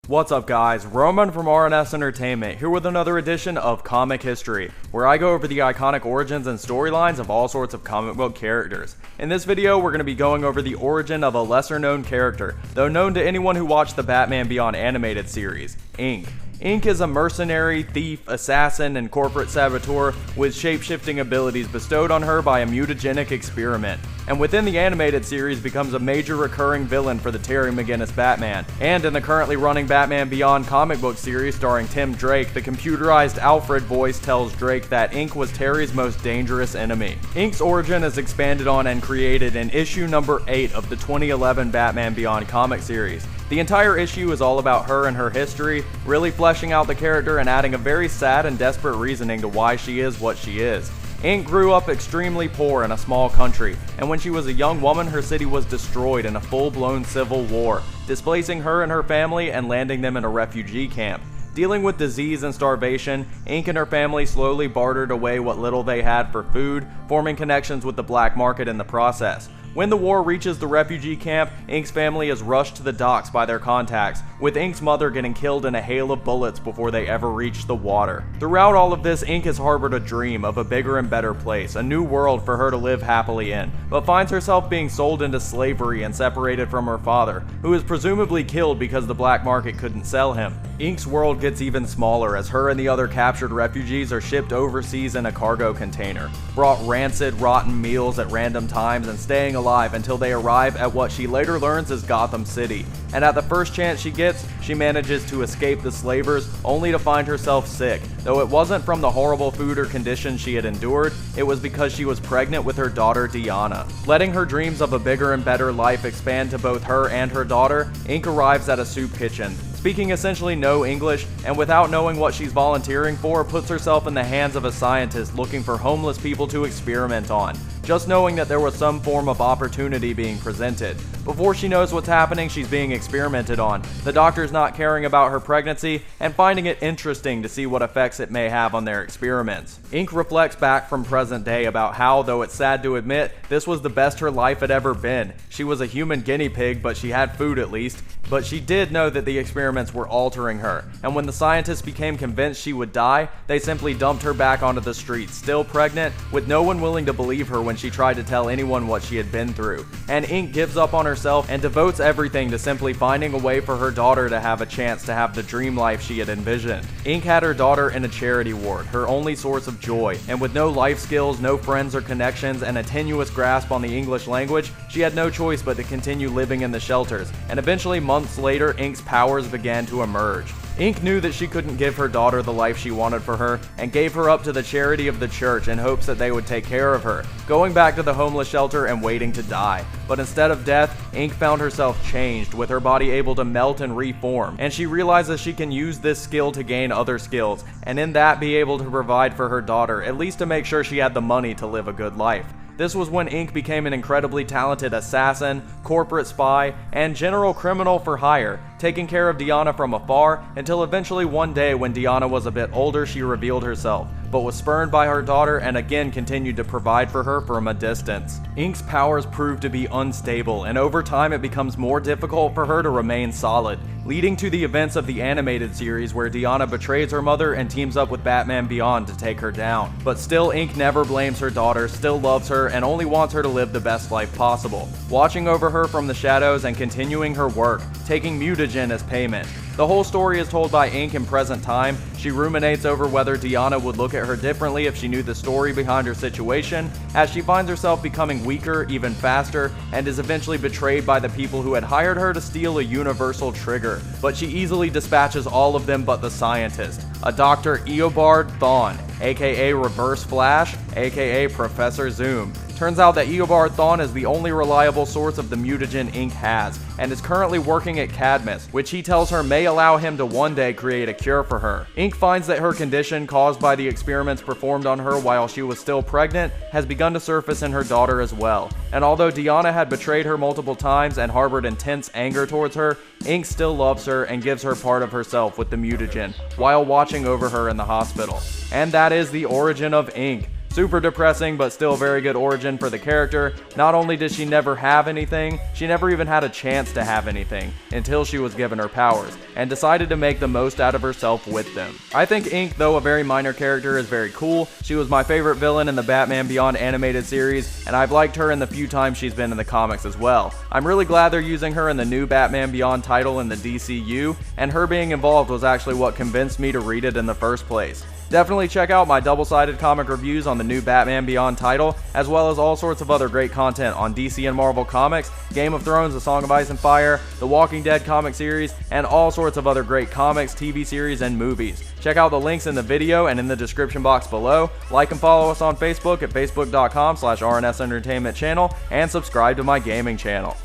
What's up guys, Roman from RNS Entertainment here with another edition of Comic History, where I go over the iconic origins and storylines of all sorts of comic book characters. In this video, we're going to be going over the origin of a lesser known character, though known to anyone who watched the Batman Beyond animated series, Inque. Inque is a mercenary, thief, assassin, and corporate saboteur with shape-shifting abilities bestowed on her by a mutagenic experiment, and within the animated series becomes a major recurring villain for the Terry McGinnis Batman. And in the currently running Batman Beyond comic book series starring Tim Drake, the computerized Alfred voice tells Drake that Inque was Terry's most dangerous enemy. Inque's origin is expanded on and created in issue number 8 of the 2011 Batman Beyond comic series. The entire issue is all about her and her history, really fleshing out the character and adding a very sad and desperate reasoning to why she is what she is. Inque grew up extremely poor in a small country, and when she was a young woman, her city was destroyed in a full-blown civil war, displacing her and her family and landing them in a refugee camp. Dealing with disease and starvation, Inque and her family slowly bartered away what little they had for food, forming connections with the black market in the process. When the war reaches the refugee camp, Inque's family is rushed to the docks by their contacts, with Inque's mother getting killed in a hail of bullets before they ever reach the water. Throughout all of this, Inque has harbored a dream of a bigger and better place, a new world for her to live happily in, but finds herself being sold into slavery and separated from her father, who is presumably killed because the black market couldn't sell him. Inque's world gets even smaller as her and the other captured refugees are shipped overseas in a cargo container, brought rancid, rotten meals at random times, and staying alive until they arrive at what she later learns is Gotham City. And at the first chance she gets, she manages to escape the slavers, only to find herself sick. Though it wasn't from the horrible food or conditions she had endured, it was because she was pregnant with her daughter Diana. Letting her dreams of a bigger and better life expand to both her and her daughter, Inque arrives at a soup kitchen, speaking essentially no English, and without knowing what she's volunteering for, puts herself in the hands of a scientist looking for homeless people to experiment on, just knowing that there was some form of opportunity being presented. Before she knows what's happening, she's being experimented on, the doctors not caring about her pregnancy and finding it interesting to see what effects it may have on their experiments. Inque reflects back from present day about how, though it's sad to admit, this was the best her life had ever been. She was a human guinea pig, but she had food at least, but she did know that the experiments were altering her, and when the scientists became convinced she would die, they simply dumped her back onto the streets, still pregnant, with no one willing to believe her when she tried to tell anyone what she had been through. And Inque gives up on herself and devotes everything to simply finding a way for her daughter to have a chance to have the dream life she had envisioned. Inque had her daughter in a charity ward, her only source of joy, and with no life skills, no friends or connections, and a tenuous grasp on the English language, she had no choice but to continue living in the shelters, and eventually months later, Inque's powers began to emerge. Inque knew that she couldn't give her daughter the life she wanted for her, and gave her up to the charity of the church in hopes that they would take care of her, going back to the homeless shelter and waiting to die. But instead of death, Inque found herself changed, with her body able to melt and reform, and she realizes she can use this skill to gain other skills, and in that be able to provide for her daughter, at least to make sure she had the money to live a good life. This was when Inque became an incredibly talented assassin, corporate spy, and general criminal for hire, taking care of Diana from afar until eventually one day when Diana was a bit older she revealed herself, but was spurned by her daughter and again continued to provide for her from a distance. Inque's powers proved to be unstable, and over time it becomes more difficult for her to remain solid, leading to the events of the animated series where Diana betrays her mother and teams up with Batman Beyond to take her down. But still, Inque never blames her daughter, still loves her, and only wants her to live the best life possible, watching over her from the shadows and continuing her work, taking mutagen as payment. The whole story is told by Inque in present time. She ruminates over whether Diana would look at her differently if she knew the story behind her situation, as she finds herself becoming weaker, even faster, and is eventually betrayed by the people who had hired her to steal a universal trigger. But she easily dispatches all of them but the scientist, a Dr. Eobard Thawne, aka Reverse Flash, aka Professor Zoom. Turns out that Eobard Thawne is the only reliable source of the mutagen Inque has, and is currently working at Cadmus, which he tells her may allow him to one day create a cure for her. Inque finds that her condition, caused by the experiments performed on her while she was still pregnant, has begun to surface in her daughter as well. And although Diana had betrayed her multiple times and harbored intense anger towards her, Inque still loves her and gives her part of herself with the mutagen, while watching over her in the hospital. And that is the origin of Inque. Super depressing, but still very good origin for the character. Not only did she never have anything, she never even had a chance to have anything until she was given her powers, and decided to make the most out of herself with them. I think Inque, though a very minor character, is very cool. She was my favorite villain in the Batman Beyond animated series, and I've liked her in the few times she's been in the comics as well. I'm really glad they're using her in the new Batman Beyond title in the DCU, and her being involved was actually what convinced me to read it in the first place. Definitely check out my double-sided comic reviews on the new Batman Beyond title, as well as all sorts of other great content on DC and Marvel Comics, Game of Thrones, The Song of Ice and Fire, The Walking Dead comic series, and all sorts of other great comics, TV series, and movies. Check out the links in the video and in the description box below. Like and follow us on Facebook at facebook.com/RNS Entertainment Channel, and subscribe to my gaming channel.